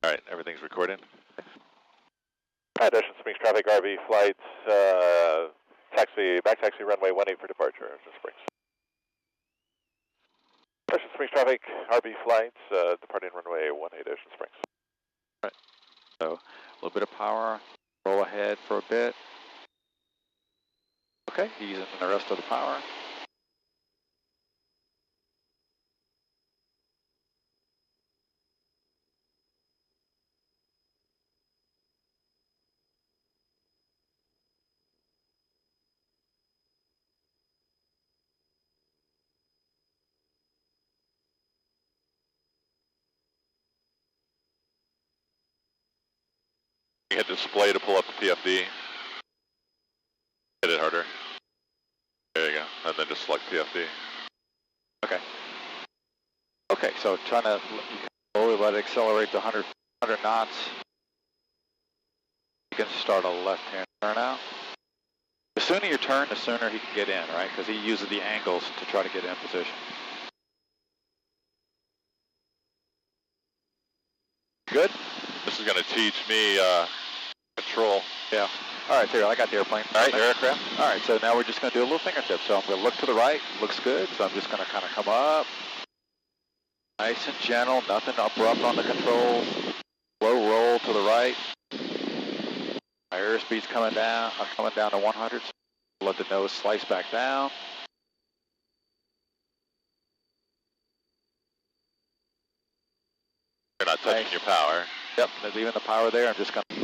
All right, everything's recording. Hi, Ocean Springs traffic, RV flights, back taxi runway 18 for departure, Ocean Springs. Ocean Springs traffic, RV flights, departing runway 18, Ocean Springs. All right, so a little bit of power, roll ahead for a bit. Okay, using the rest of the power. You hit display to pull up the PFD. Hit it harder. There you go. And then just select PFD. Okay. Okay, so trying to slowly let it accelerate to 100 knots. You can start a left-hand turn out. The sooner you turn, the sooner he can get in, right? Because he uses the angles to try to get in position. Good? This is going to teach me control. Yeah. All right, here, I got the airplane. All right, your aircraft. All right, so now we're just going to do a little fingertip. So I'm going to look to the right. Looks good. So I'm just going to kind of come up. Nice and gentle. Nothing abrupt on the controls. Slow roll to the right. My airspeed's coming down. I'm coming down to 100. So let the nose slice back down. You're not touching your power. Yep, there's even the power there. I'm just going to...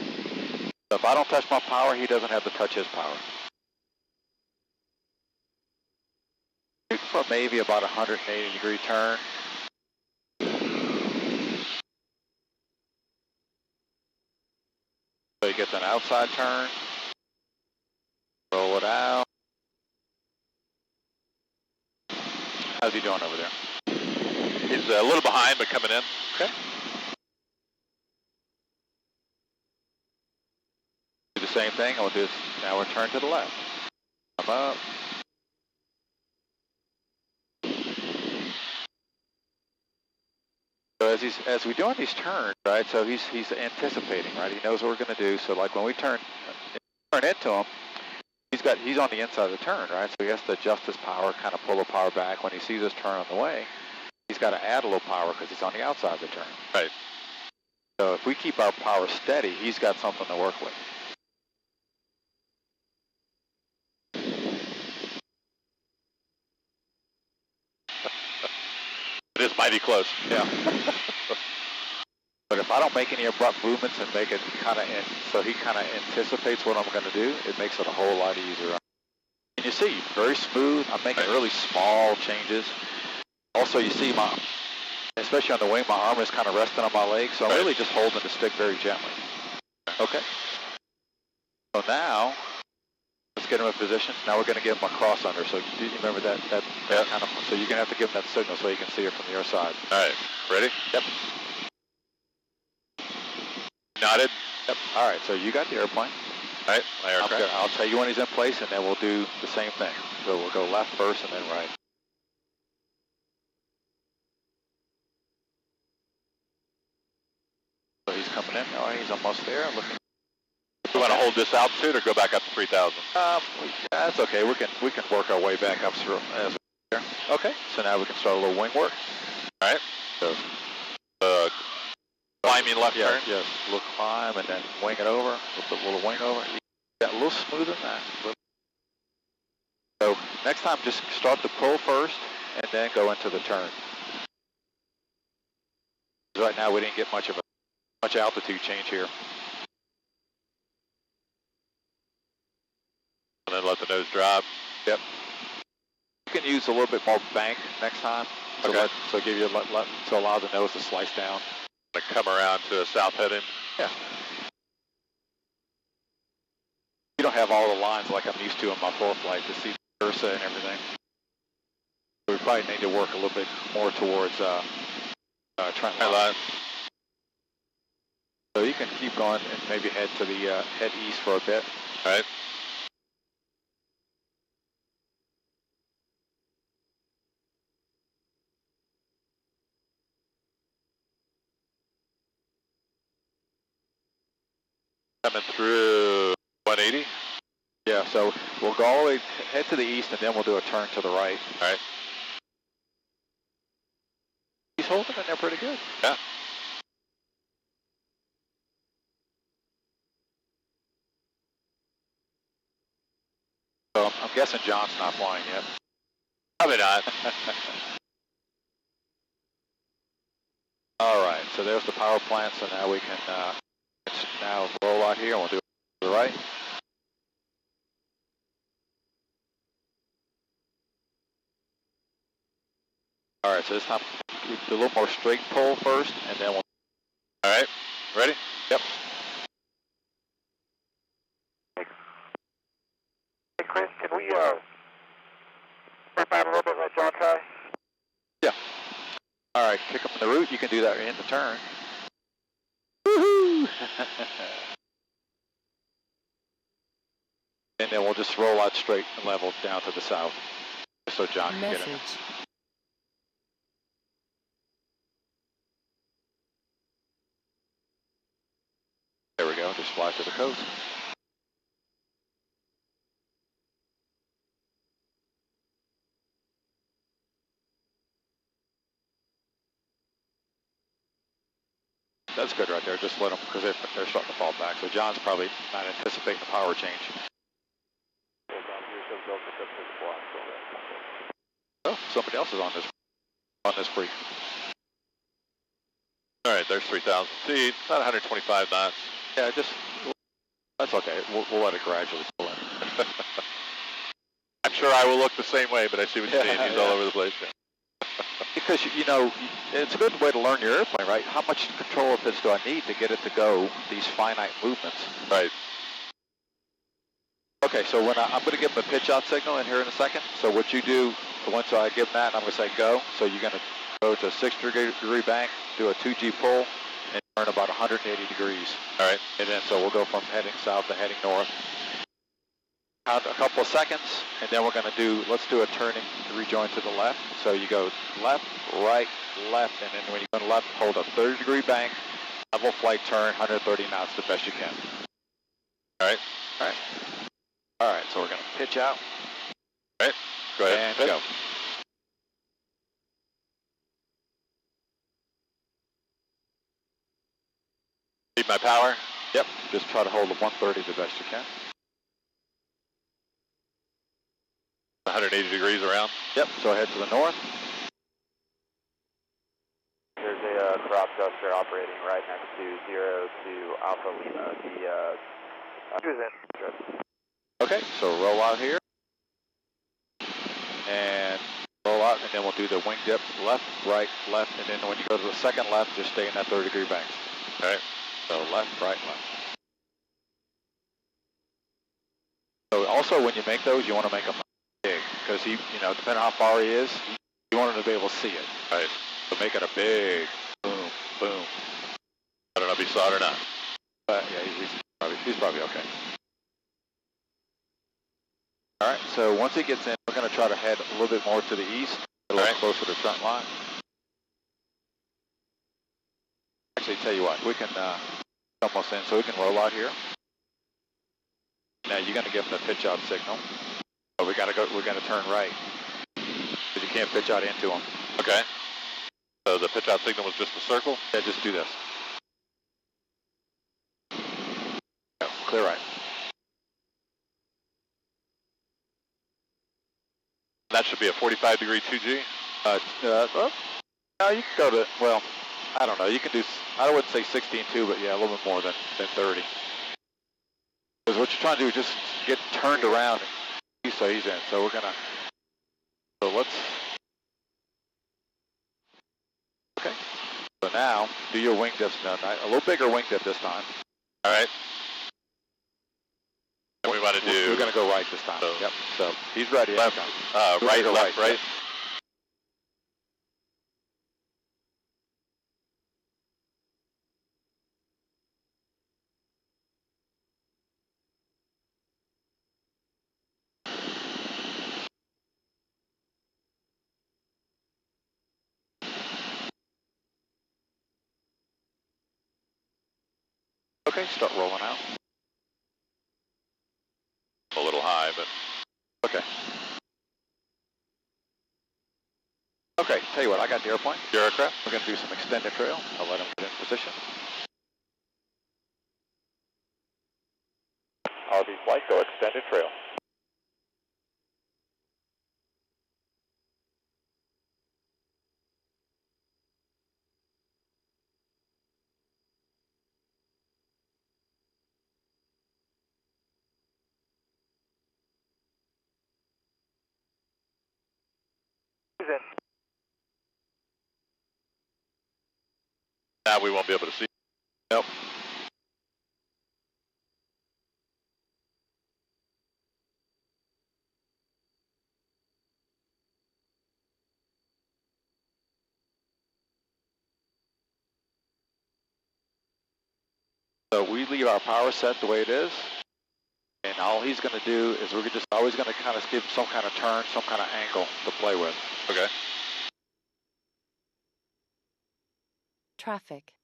So if I don't touch my power, he doesn't have to touch his power. Shoot for maybe about a 180-degree turn. So he gets an outside turn. Roll it out. How's he doing over there? He's a little behind, but coming in. Okay. Do the same thing. I'll do this. Now we'll turn to the left. Come up. So as we're doing these turns, right? So he's anticipating, right? He knows what we're going to do. So like when we turn into him, he's on the inside of the turn, right? So he has to adjust his power, kind of pull the power back. When he sees us turn on the way, he's got to add a little power because he's on the outside of the turn. Right. So if we keep our power steady, he's got something to work with. It is mighty close. Yeah. But if I don't make any abrupt movements and make it kind of so he kind of anticipates what I'm going to do, it makes it a whole lot easier. And you see, very smooth. I'm making really small changes. Also, you see especially on the wing, my arm is kind of resting on my leg, so I'm really just holding the stick very gently. Okay. So now, let's get him in position. Now we're going to give him a cross under. So do you remember that kind of? So you're going to have to give him that signal so you can see it from your side. All right. Ready? Yep. Nodded. Yep. All right. So you got the airplane. All right. My aircraft. I'll tell you when he's in place, and then we'll do the same thing. So we'll go left first, and then right. So he's coming in. All right. He's almost there. Looking. You want to hold this altitude or go back up to 3,000? That's okay. We can work our way back up through as we're there. Okay. So now we can start a little wing work. All right. So, climbing left turn. Yes. A little climb and then wing it over. A little wing over. Yeah, a little smoother than that. So next time, just start the pull first and then go into the turn. Right now, we didn't get much altitude change here. And then let the nose drop. Yep. You can use a little bit more bank next time. So Okay. So allow the nose to slice down. To come around to a south heading. Yeah. You don't have all the lines like I'm used to on my full flight to see Ursa and everything. So we probably need to work a little bit more towards Trent line. So you can keep going and maybe head to the head east for a bit. All right. Coming through 180. Yeah, so we'll go all the way, head to the east, and then we'll do a turn to the right. All right. He's holding in there pretty good. Yeah. So I'm guessing John's not flying yet. Probably not. All right, so there's the power plant. So now we can now roll out here, and we'll do it to the right. All right, so this time do a little more straight pull first, and then we'll. All right. Ready? Yep. Hey, Chris, can we step out a little bit, let John try? Yeah. All right, kick up in the route. You can do that in the turn. Woohoo! And then we'll just roll out straight and level down to the south, so John can get in. There we go. Just fly to the coast. That's good right there. Just let them, because they're starting to fall back. So John's probably not anticipating the power change. Oh, somebody else is on this freak. All right, there's 3,000 feet, about 125 knots. Yeah, that's okay. We'll let it gradually pull in. I'm sure I will look the same way, but I see what you're saying. He's all over the place. Yeah. Because, you know, it's a good way to learn your airplane, right? How much control of this do I need to get it to go these finite movements? Right. Okay, so when I'm going to give him a pitch out signal in here in a second. So what you do, once I give him that, I'm going to say go. So you're going to go to a 60-degree bank, do a 2G pull, and turn about 180 degrees. All right. And then so we'll go from heading south to heading north. Count a couple of seconds, and then we're going to let's do a turning rejoin to the left. So you go left, right, left, and then when you go left, hold a 30-degree bank, level flight turn, 130 knots the best you can. All right. All right. All right, so we're going to pitch out. All right. Go ahead. And go. Keep my power. Yep, just try to hold the 130 the best you can. 180 degrees around. Yep, so head to the north. There's a crop duster operating right next to 02 Alpha Lima. Who's in? Okay, so roll out here. And roll out, and then we'll do the wing dip left, right, left, and then when you go to the second left, just stay in that 30-degree bank. All right. So left, right, left. So also when you make those, you want to make them big, because depending on how far he is, you want him to be able to see it. Right. So make it a big boom, boom. I don't know if he saw it or not. But yeah, he's probably okay. All right, so once he gets in, we're going to try to head a little bit more to the east, a little closer to the front line. Actually, tell you what, we can almost in, so we can roll out here. Now you're going to give him the pitch out signal. But we're going to turn right, because you can't pitch out into him. Okay. So the pitch out signal was just a circle? Yeah, just do this. Yeah, clear right. That should be a 45-degree 2G? No, you can go to, well, I don't know. You can do, I wouldn't say 16.2, but yeah, a little bit more than 30. Because what you're trying to do is just get turned around. So he's in. So we're going to, so let's, okay. So now, do your wing dips now. A little bigger wing dip this time. All right. And we want to do... We're going to go right this time. Yep. So he's ready. Left, right, left, right. Okay, start rolling out. Okay. Okay, tell you what, I got the airplane. Your aircraft? We're going to do some extended trail. I'll let him get in position. RV flight, go extended trail. Now we won't be able to see. Nope. So we leave our power set the way it is. And all he's going to do is we're just always going to kind of give some kind of turn, some kind of angle to play with. Okay. Traffic.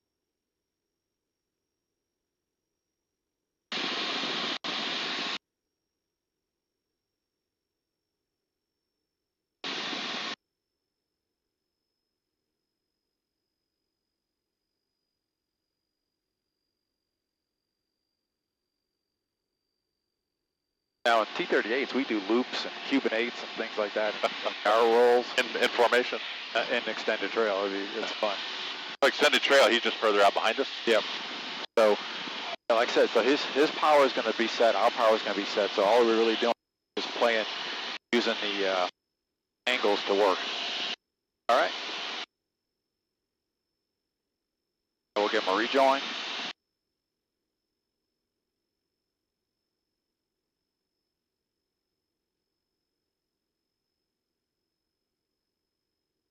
Now in T-38s, we do loops and Cuban 8s and things like that. Barrel rolls. In formation. In extended trail, it's fun. Extended trail, he's just further out behind us? Yep. So, like I said, so his power is going to be set, our power is going to be set, so all we're really doing is playing, using the angles to work. All right? We'll give him a rejoin.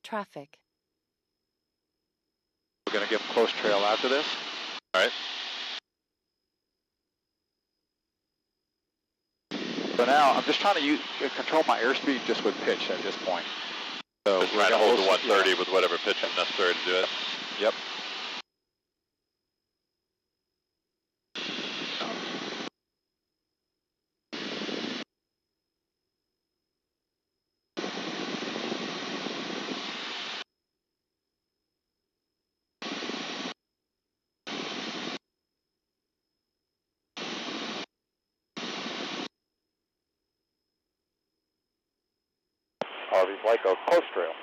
Traffic. We're going to give him close trail after this. All right. So now I'm just trying to control my airspeed just with pitch at this point. So Just we're trying to gonna hold the also- 130 with whatever pitch is necessary to do it. Yep. RV flight, go close trail.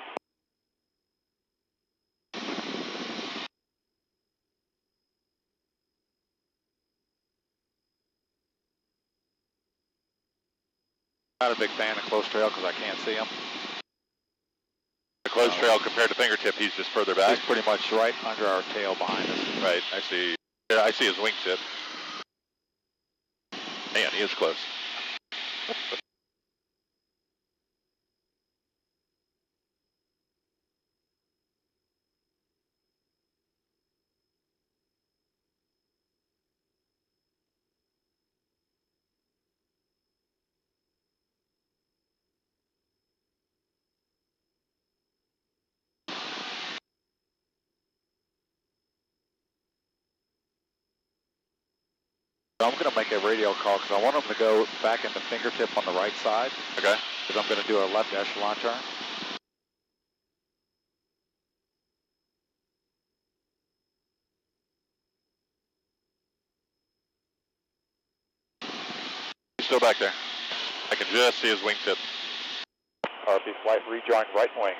Not a big fan of close trail because I can't see him. The closed trail compared to fingertip, he's just further back. He's pretty much right under our tail behind us. Right, I see. Yeah, I see his wingtip. Man, he is close. So I'm going to make a radio call because I want him to go back into fingertip on the right side. Okay. Because I'm going to do a left echelon turn. He's still back there. I can just see his wingtip. RV flight, rejoin right wing.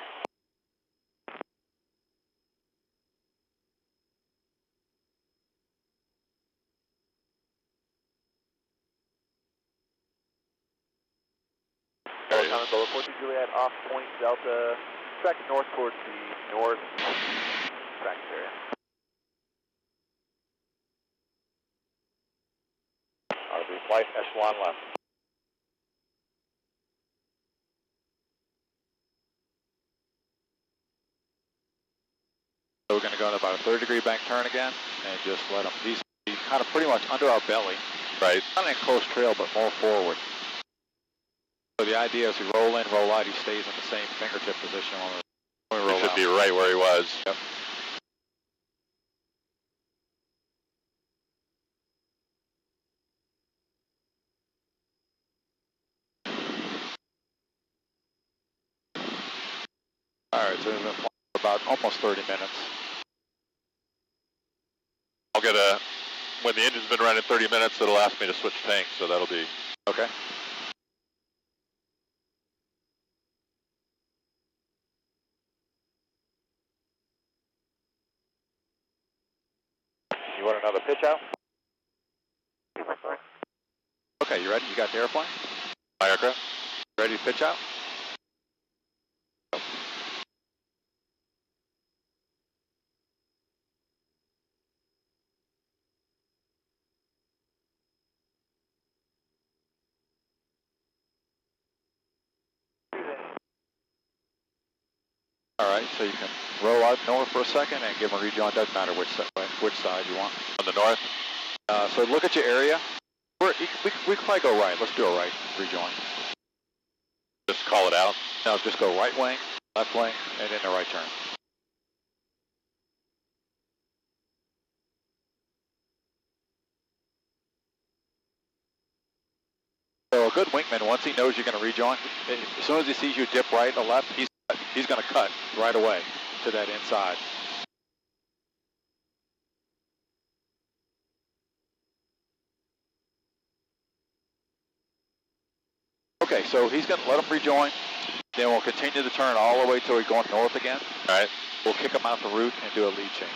There he is. Thomas Boulevard, 42 Juliet, off point Delta, track north towards the north track area. RV flight, echelon left. So we're going to go in about a 30-degree bank turn again and just let him. He's kind of pretty much under our belly. Right. Not in a close trail, but more forward. So the idea is we roll in, roll out, he stays in the same fingertip position when we roll He should out. be right where he was. Yep. All right, so we've been flying for about almost 30 minutes. I'll get a, when the engine's been running 30 minutes, it'll ask me to switch tanks, so that'll be. Okay. You want another pitch out? Okay, you ready? You got the airplane? My aircraft? Ready to pitch out? All right, so you can roll out north for a second and give them a rejoin. Doesn't matter which side you want. On the north? So look at your area. We can probably go right. Let's do a right rejoin. Just call it out? No, just go right wing, left wing, and then the right turn. So a good wingman, once he knows you're going to rejoin, as soon as he sees you dip right or left, he's going to cut right away to that inside. Okay, so he's going to let him rejoin. Then we'll continue the turn all the way till we're going north again. All right. We'll kick him out the route and do a lead change.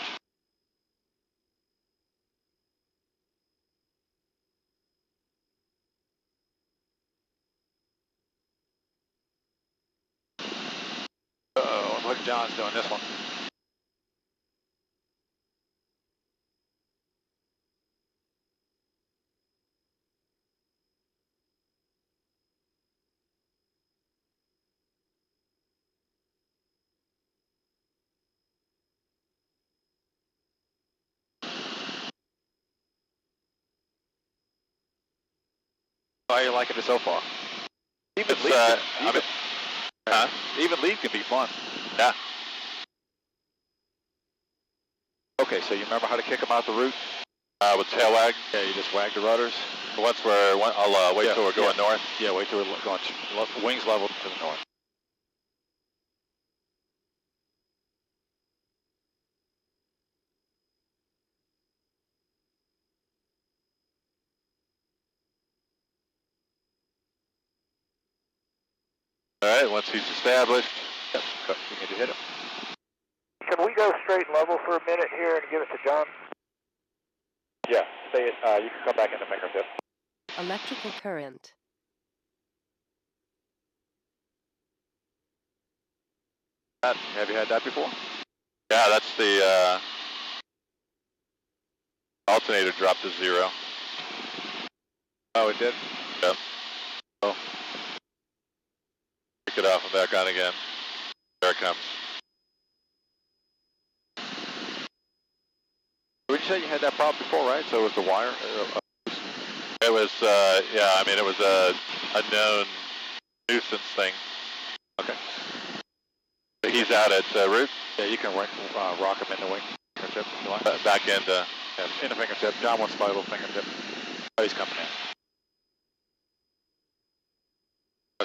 Look, John's doing this one. How are you liking it so far? Even lead can be fun. Yeah. Okay, so you remember how to kick them out the route? With tail wag? Yeah, you just wag the rudders. Once I'll wait till we're going north. Yeah, wait till we're going wings level to the north. All right, once he's established. Yep, you need to hit him. Can we go straight level for a minute here and give it to John? Yeah, say it. You can come back into fingertip. Electrical current. Have you had that before? Yeah, that's the alternator dropped to 0. Oh, it did? Yep. Oh. Pick it off and back on again. There it comes. Would you say you had that problem before, right? So it was the wire? It was, yeah, I mean, it was a known nuisance thing. Okay. He's out at route. Yeah, you can rock him in the wing. Fingertip if you like. Back into. Yeah, in the fingertip. John wants my little fingertip. Oh, he's coming in.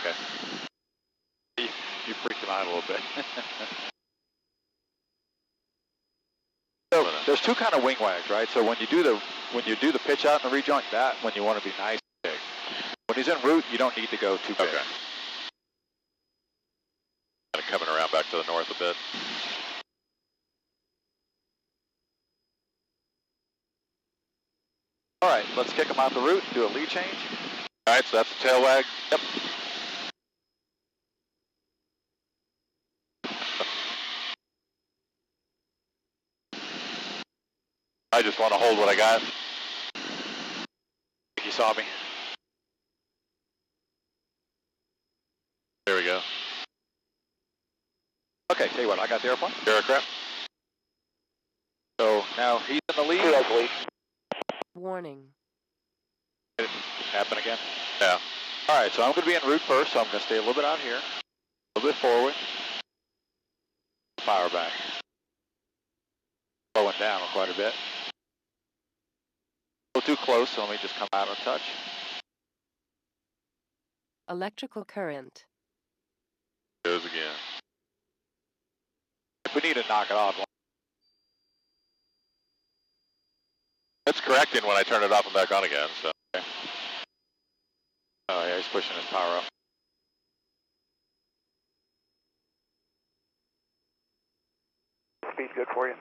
Okay. You freaked him out a little bit. So there's two kind of wing wags, right? So when you do the pitch out in the rejoin, that when you want to be nice and big. When he's en route, you don't need to go too big. Okay. Kind of coming around back to the north a bit. All right, let's kick him out the route and do a lead change. All right, so that's the tail wag. Yep. I just want to hold what I got. You saw me. There we go. Okay, tell you what, I got the airplane. Aircraft. So now he's in the lead. Warning. Did it happen again? Yeah. All right, so I'm going to be en route first, so I'm going to stay a little bit out here, a little bit forward, fire back. Slowing down quite a bit. A little too close, so let me just come out and touch. Electrical current. Goes again. if we need to knock it off. It's correcting when I turn it off and back on again, so. Okay. Oh yeah, he's pushing his power up. Speed good for you?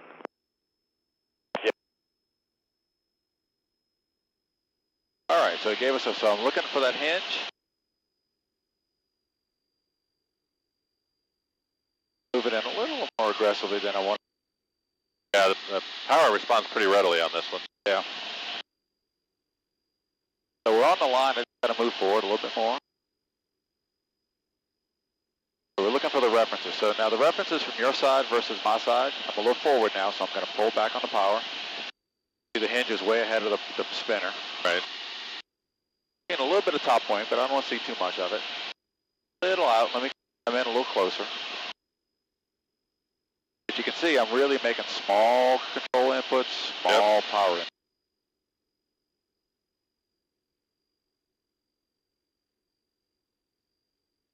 All right, so he gave us so I'm looking for that hinge. Move it in a little more aggressively than I want. Yeah, the power responds pretty readily on this one. Yeah. So we're on the line. I just got to move forward a little bit more. So we're looking for the references. So now the references from your side versus my side. I'm a little forward now, so I'm going to pull back on the power. See, the hinge is way ahead of the spinner. Right. Getting a little bit of top point, but I don't want to see too much of it. A little out. Let me come in a little closer. As you can see, I'm really making small control inputs, small power inputs.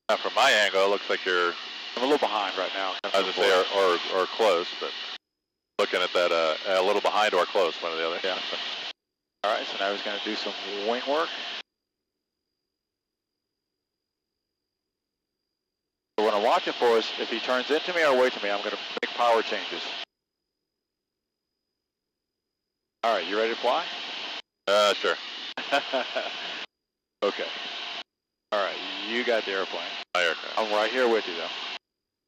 Now from my angle, it looks like you're, I'm a little behind right now. I was going to say, or close, but looking at that, a little behind or close, one or the other. Yeah. All right, so now he's going to do some wing work. So what I'm watching for is if he turns into me or away to me, I'm going to make power changes. All right, you ready to fly? Sure. Okay. All right, you got the airplane. My aircraft. I'm right here with you, though.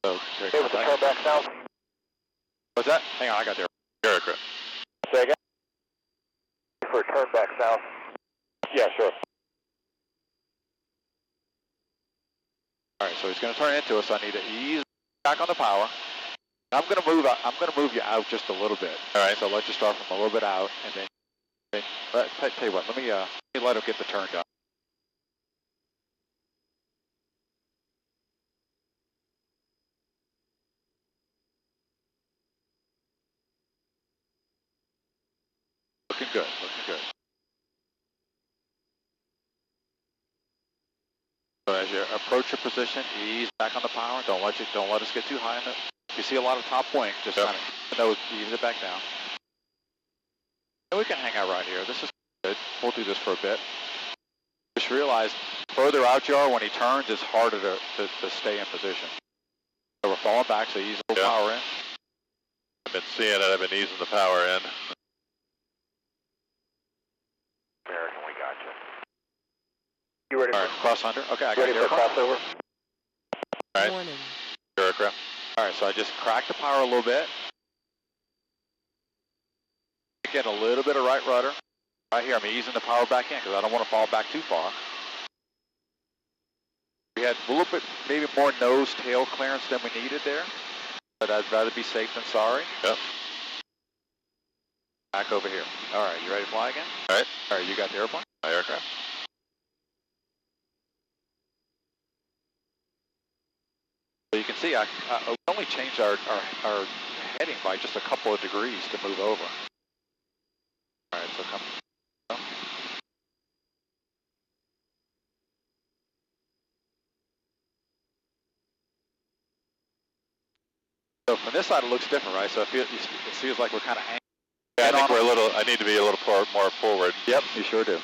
So, Okay, with the turn back south. What's that? Hang on, I got the Aircraft. Say again? For a turn back south. Yeah, sure. All right, so he's going to turn into us. So I need to ease back on the power. I'm going to move out. I'm going to move you out just a little bit. All right. So let's just start from a little bit out, and then tell you what. Let me let him get the turn done. Looking good. Looking good. So as you approach your position, ease back on the power. Don't let us get too high in it. If you see a lot of top wing, just kind of ease it back down. And we can hang out right here. This is good. We'll do this for a bit. Just realize further out you are when he turns, it's harder to stay in position. So we're falling back, so ease a little power in. I've been seeing it. I've been easing the power in. American, we got you. You ready All right, cross under. Okay, I got ready your for crossover? All right. Warning. Your aircraft. All right, so I just cracked the power a little bit. Get a little bit of right rudder. Right here, I'm easing the power back in because I don't want to fall back too far. We had a little bit, maybe more nose tail clearance than we needed there, but I'd rather be safe than sorry. Yep. Back over here. All right, you ready to fly again? All right. All right, you got the airplane? My aircraft. So you can see I only changed our heading by just a couple of degrees to move over. All right, so come. So from this side it looks different, right? So it feels like we're kind of hanging. Yeah, I think we're a little. I need to be a little more forward. Yep, you sure do.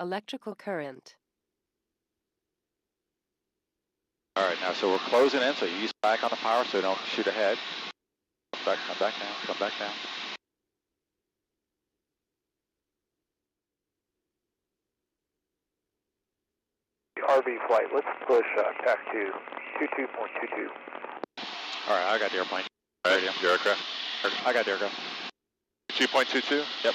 Electrical current. All right, now so we're closing in, so you ease back on the power so you don't shoot ahead. Come back down, come back down. RV flight, let's push TAC 2, 22.22. All right, I got the airplane. All right, your aircraft. I got the aircraft. 2.22. Yep.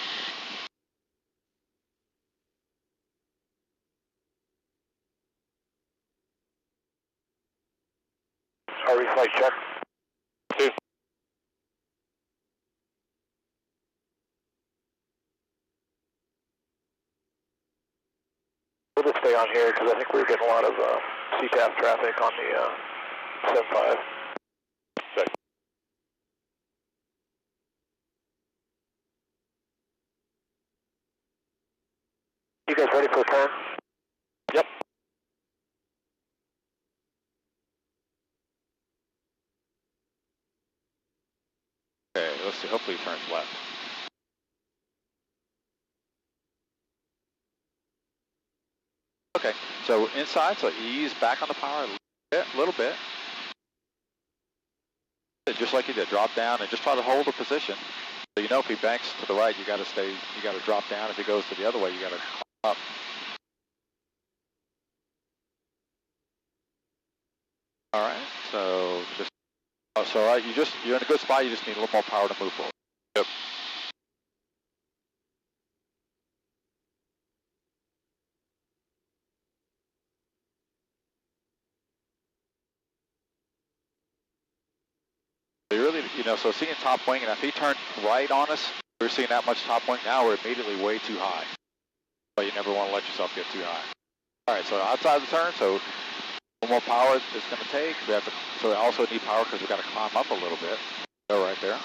RV flight check. 2. We'll just stay on here because I think we're getting a lot of CTAF traffic on the 75. You guys ready for a turn? Yep. see, hopefully he turns left. Okay, so inside, so ease back on the power a little bit. Just like you did, drop down and just try to hold the position. So you know if he banks to the right, you got to drop down. If he goes to the other way, you got to climb up. All right, so just, so all right, you're in a good spot. You just need a little more power to move forward. Yep. So really, so seeing top wing, and if he turned right on us, we're seeing that much top wing. Now we're immediately way too high. But you never want to let yourself get too high. All right, so outside the turn, so one more power it's going to take. So we also need power because we've got to climb up a little bit. Go right there.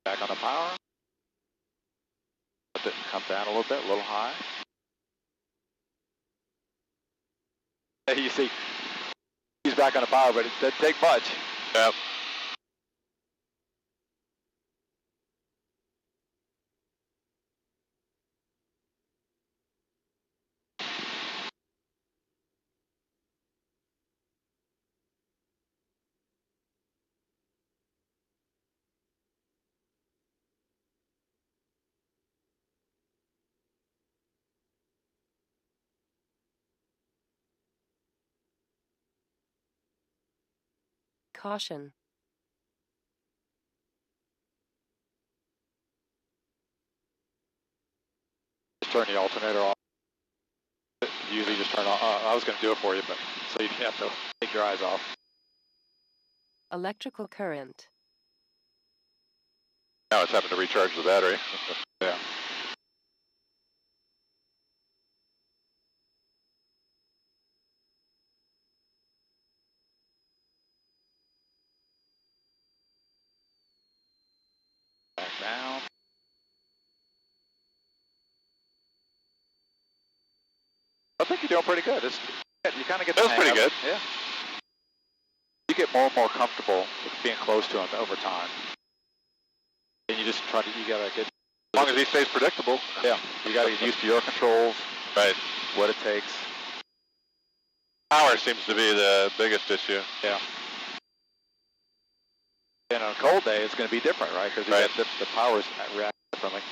Back on the power. Let it come down a little bit, a little high. You see, he's back on the power, but it doesn't take much. Yep. Caution. Just turn the alternator off. Usually just turn on. I was going to do it for you, but so you have to take your eyes off. Electrical current. Now it's having to recharge the battery. Yeah. Back down. I think you're doing pretty good. You kind of get. That's pretty good. Yeah. You get more and more comfortable with being close to him over time. And you just you gotta get. As long as he stays predictable. Yeah. You gotta get used to your controls. Right. What it takes. Power seems to be the biggest issue. Yeah. And on a cold day, it's going to be different, right? Because right. The powers react differently.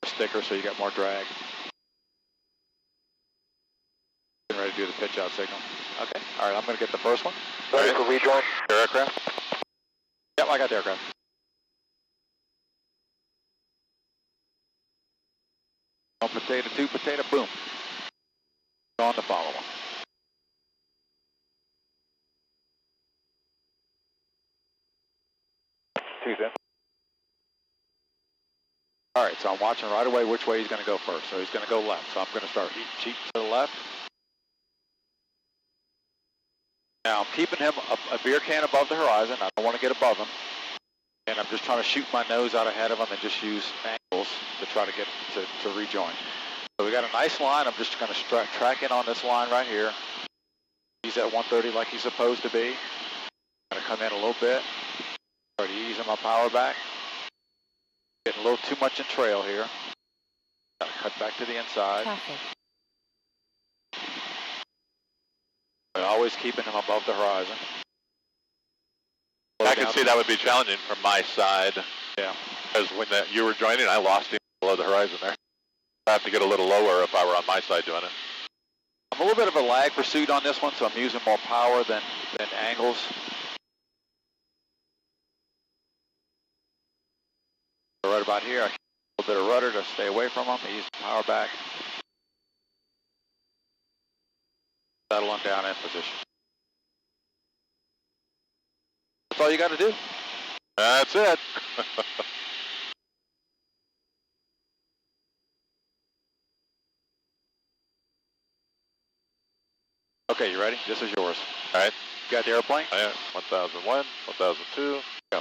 Sticker, so you got more drag. Getting ready to do the pitch out signal. Okay. All right, I'm going to get the first one. Ready for rejoin? Aircraft? Yep, I got the aircraft. One potato, two potato, boom. On the follow one. Two's in. All right, so I'm watching right away which way he's going to go first. So he's going to go left. So I'm going to start cheating to the left. Now I'm keeping him a beer can above the horizon. I don't want to get above him. And I'm just trying to shoot my nose out ahead of him and just use angles to try to get to rejoin. So we got a nice line. I'm just going to track in on this line right here. He's at 130 like he's supposed to be. Going to come in a little bit. Start easing my power back. Getting a little too much in trail here. Got to cut back to the inside. Traffic. But always keeping him above the horizon. I can see that would be challenging from my side. Yeah. Because when you were joining, I lost him below the horizon there. I have to get a little lower if I were on my side doing it. I'm a little bit of a lag pursuit on this one, so I'm using more power than angles. So right about here, I keep a little bit of rudder to stay away from him. Ease the power back. Settle him down in position. That's all you got to do. That's it. Okay, you ready? This is yours. All right. You got the airplane? I am. 1001, 1002. Go.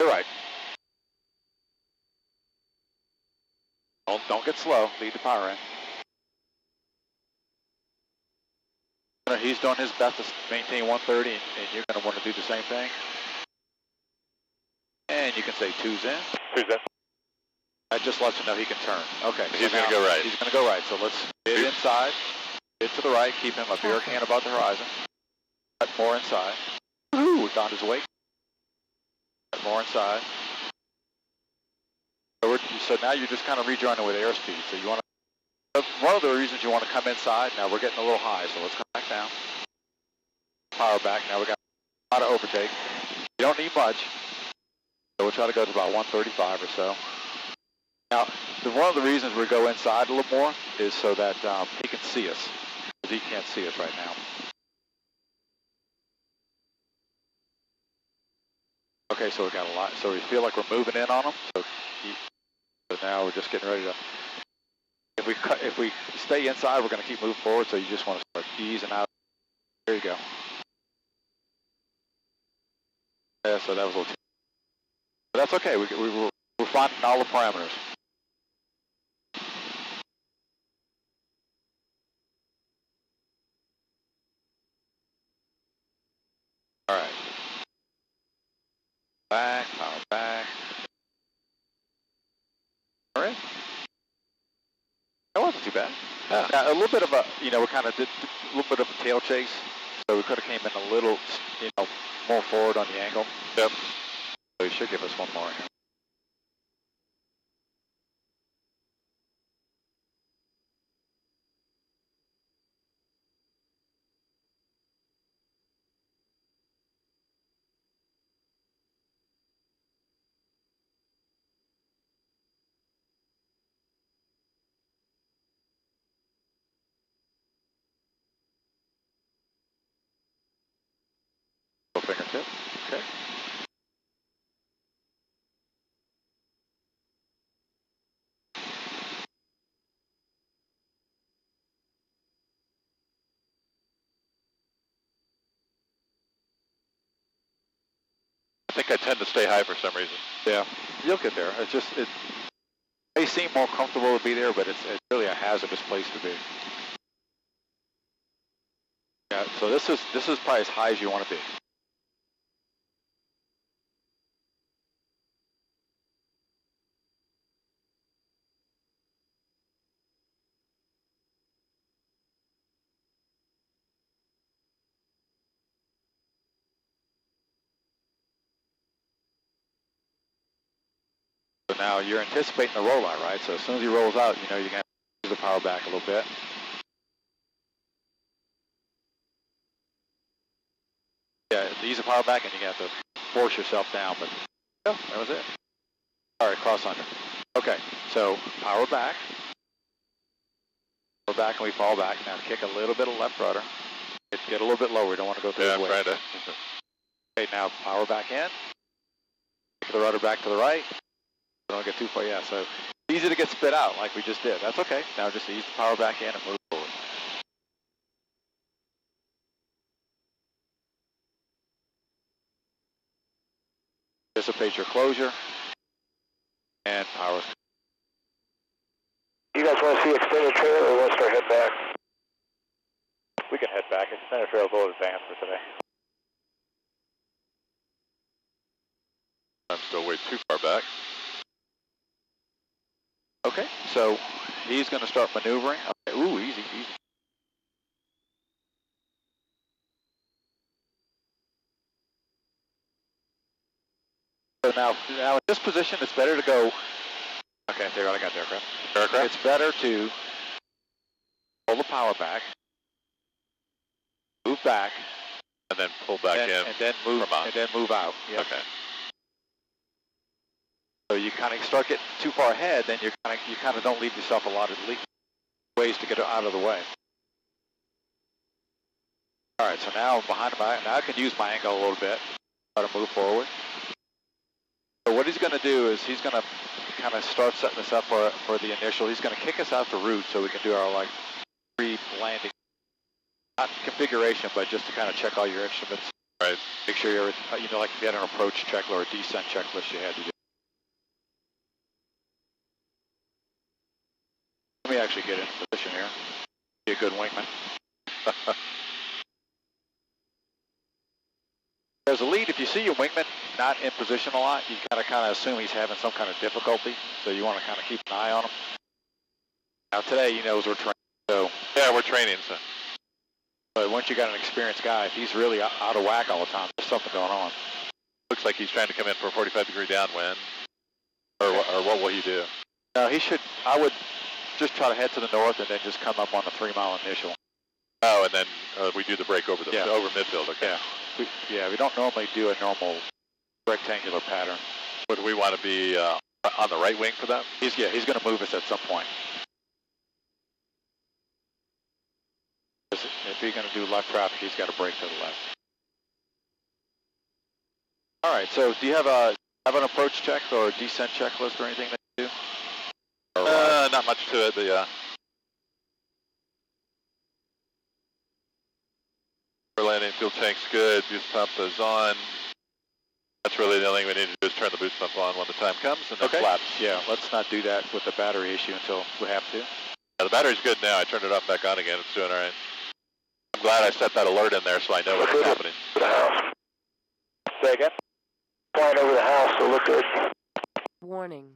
You're right. Don't get slow. Lead the power in. He's doing his best to maintain 130, and you're going to want to do the same thing. And you can say two's in. Who's that? That just lets him know he can turn. Okay. He's going to go right. He's going to go right. So let's get inside, get to the right, keep him a beer can above the horizon. Cut more inside. Ooh, found his wake. Cut more inside. So now you're just kind of rejoining with airspeed. So you want to, one of the reasons you want to come inside, now we're getting a little high, so let's come back down. Power back. Now we got a lot of overtake. You don't need much. So we'll try to go to about 135 or so. Now, one of the reasons we go inside a little more is so that he can see us, because he can't see us right now. Okay, so we got a lot. So we feel like we're moving in on him. So now we're just getting ready to. If we stay inside, we're going to keep moving forward. So you just want to start easing out. There you go. Yeah, so that was a little. But that's okay. We're finding all the parameters. All right. Back, power back. All right. That wasn't too bad. Yeah. Now, a little bit of a, we kind of did a little bit of a tail chase, so we could have came in a little, more forward on the angle. Yep. So he should give us one more here. Fingertip. Okay. I think I tend to stay high for some reason. Yeah, you'll get there. It's just, it may seem more comfortable to be there, but it's really a hazardous place to be. Yeah, so this is probably as high as you want to be. So now you're anticipating the rollout, right? So as soon as he rolls out, you're going to use the power back a little bit. Yeah, ease the power back and you're going to have to force yourself down, but yeah, that was it. All right, cross under. Okay, so power back. We're back and we fall back. Now kick a little bit of left rudder. Get a little bit lower. We don't want to go through Yeah, his I'm weight. trying to. Okay, now power back in. Kick the rudder back to the right. Don't get too far. Yeah, so easy to get spit out like we just did. That's okay. Now just ease the power back in and move forward. Anticipate your closure. And power. You guys want to see extended trail or want to start head back? We can head back. Extended trail is a little advanced for today. I'm still way too far back. Okay, so he's going to start maneuvering. Okay, ooh, easy, easy. So now in this position, it's better to go. Okay, there, I got the aircraft. It's better to pull the power back, move back, And then pull back in. and then move from on. and then move out. Yep. Okay. So you kind of start getting too far ahead, then you kind of don't leave yourself a lot of ways to get out of the way. All right, so now behind now I can use my angle a little bit, try to move forward. So what he's going to do is he's going to kind of start setting us up for the initial. He's going to kick us out to route so we can do our pre-landing, not configuration, but just to kind of check all your instruments. Right. Make sure you're, like if you had an approach checklist or a descent checklist you had to do. Let me actually get in position here. Be a good wingman. As a lead, if you see your wingman not in position a lot, you gotta kind of assume he's having some kind of difficulty. So you want to kind of keep an eye on him. Now today, he knows we're training. So yeah, we're training. So, but once you got an experienced guy, if he's really out of whack all the time, there's something going on. looks like he's trying to come in for a 45-degree downwind. Or what will he do? No, he should. I would just try to head to the north and then just come up on the 3-mile initial. Oh, and then we do the break over over midfield. Okay. Yeah. We don't normally do a normal rectangular pattern. Would we want to be on the right wing for that? He's going to move us at some point. If he's going to do left traffic, he's got to break to the left. All right. So, do you have an approach check or a descent checklist or anything that you do? Or, not much to it, but yeah. For landing, fuel tank's good. Boost pump is on. That's really the only thing we need to do is turn the boost pump on when the time comes and then flaps. Yeah, let's not do that with the battery issue until we have to. Yeah, the battery's good now. I turned it off back on again. It's doing all right. I'm glad I set that alert in there so I know what's happening. The house. Say again? Flying over the house, so look good. Warning.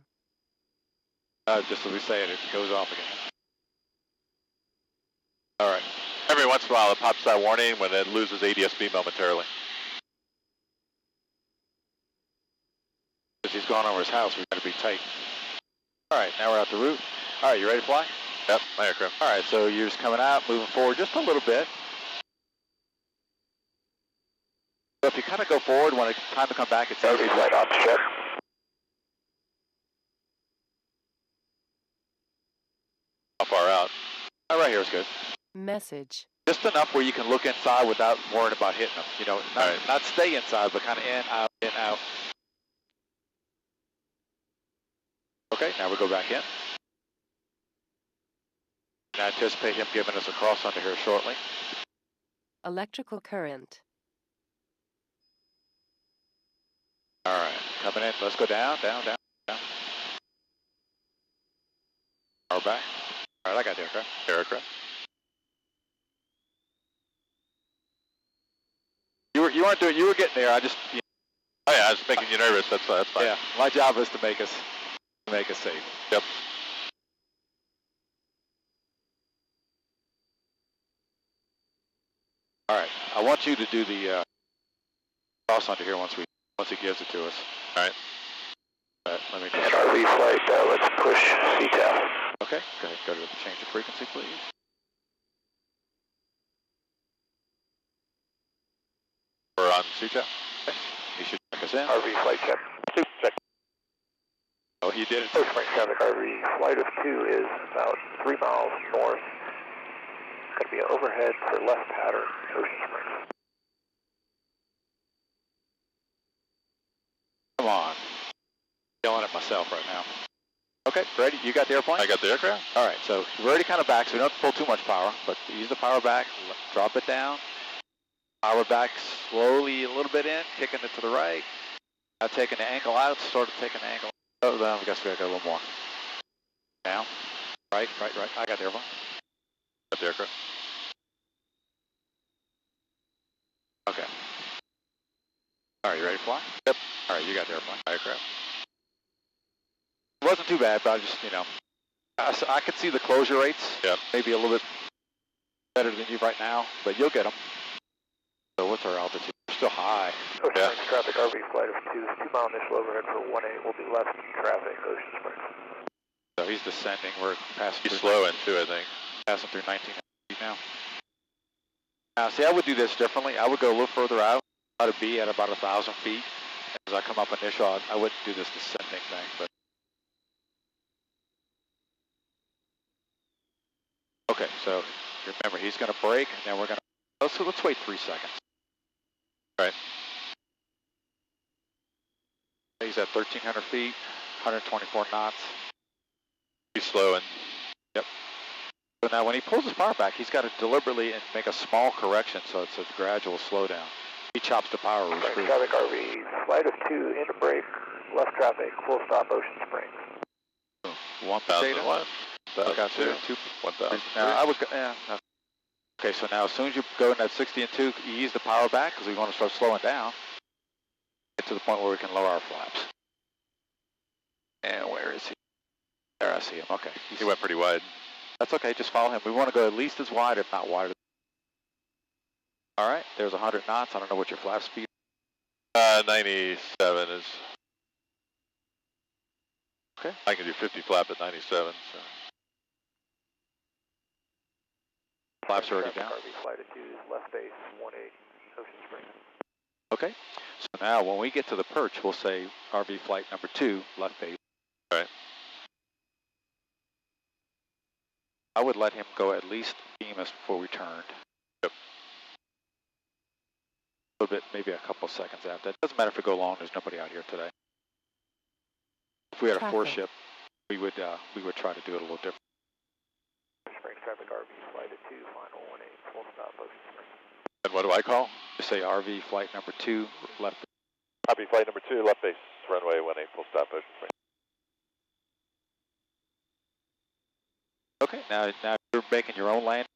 Just as we say it, it goes off again. All right. Every once in a while it pops that warning when it loses ADS-B momentarily. If he's gone over his house, we've got to be tight. All right, now we're out the route. All right, you ready to fly? Yep, my aircraft. All right, so you're just coming out, moving forward just a little bit. So if you kind of go forward, when it's time to come back, it's easy. Right on check. How far out? Right here is good. Message. Just enough where you can look inside without worrying about hitting them. You know, not stay inside, but kind of in, out. Okay, now we go back in. And I anticipate him giving us a cross under here shortly. Electrical current. All right, coming in. Let's go down. Power back. All right, I got the aircraft. You weren't doing. You were getting there. I just. You know. Oh yeah, I was making you nervous. That's fine. Yeah, my job is to make us safe. Yep. All right, I want you to do the cross under here once he gives it to us. All right. Let me just. RV flight, let's push CTAL. Okay, go to change the frequency, please. We're on CTAL. Okay. He should check us in. RV flight check. Check. Oh, he did it. Ocean Springs traffic, RV flight of 2 is about 3 miles north. Going to be an overhead for left pattern, Ocean Springs. Come on. Yelling at myself right now. Okay, ready? You got the airplane? I got the aircraft. All right, so we're already kind of back, so we don't have to pull too much power, but use the power back, drop it down, power back slowly a little bit in, kicking it to the right. Now taking the ankle out, sort of taking the ankle out. Oh, then I guess we got to go a little more. Down. Right. I got the airplane. Got the aircraft. Okay. All right, you ready to fly? Yep. All right, you got the airplane. Aircraft. It wasn't too bad, but I just, you know, I could see the closure rates. Yep. Maybe a little bit better than you right now, but you'll get them. So what's our altitude? We're still high. Ocean Springs traffic, RV flight of 2, 2 mile initial overhead for 18 will be left traffic, Ocean Springs. So he's descending. We're passing. He's slowing too, I think. Passing through 19 feet now. Now, see, I would do this differently. I would go a little further out. I'd be at about 1,000 feet. As I come up initial, I wouldn't do this descending thing, but. Okay, so remember, he's going to brake, and then we're going to, let's wait 3 seconds. All right. He's at 1,300 feet, 124 knots. He's slowing. Yep. So now when he pulls his power back, he's got to deliberately and make a small correction, so it's a gradual slowdown. He chops the power. Traffic RV, flight of 2, into brake, left traffic, full stop, Ocean Springs. 1,001. 1,002. 1,000. Now I would. No. Okay, so now as soon as you go in that 60 and 2, you ease the power back because we want to start slowing down. to the point where we can lower our flaps. And where is he? There, I see him. Okay. He went pretty wide. That's okay. Just follow him. We want to go at least as wide, if not wider. All right. There's 100 knots. I don't know what your flap speed. 97 is. Okay. I can do 50 flap at 97. So. Flaps are already down. RV flight at 2 is left base 18 Ocean Springs. Okay. So now when we get to the perch, we'll say RV flight number 2, left base. All right. I would let him go at least beam us before we turned. Yep. A little bit, maybe a couple seconds after. It doesn't matter if we go long. There's nobody out here today. If we had a four ship, we would try to do it a little different. Springs traffic RV flight at 2, final 18, full stop Ocean Springs. And what do I call? Just say RV flight number 2, left. Copy flight number 2, left base, runway 18, full stop Ocean Springs. Okay, now you're making your own landing.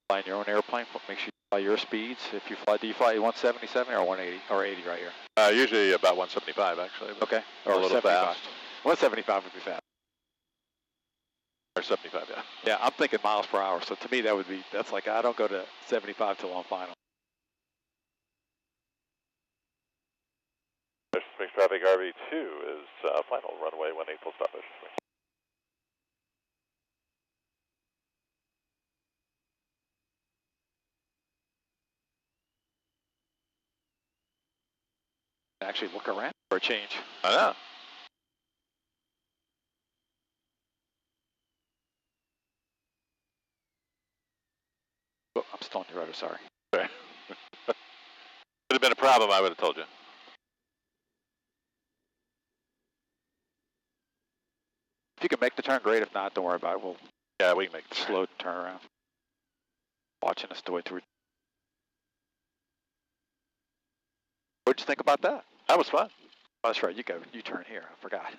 Flying your own airplane, but make sure you fly your speeds. If you fly, do you fly 177 or 180 or 80 right here? Usually about 175 actually. Okay, or a little 75. fast. 175 would be fast. Or 75, yeah. Yeah, I'm thinking miles per hour. So to me, that's like I don't go to 75 till on final. Ocean Springs traffic RV2 is final runway 18, full stop Ocean Springs. Actually look around for a change. I know. Oh, I'm still on your rudder, sorry. Would have been a problem, I would have told you. If you can make the turn, great. If not, don't worry about it. We'll We can make the slow turn around. Watching us do it through. What'd you think about that? That was fun. Oh, that's right. You turn here. I forgot.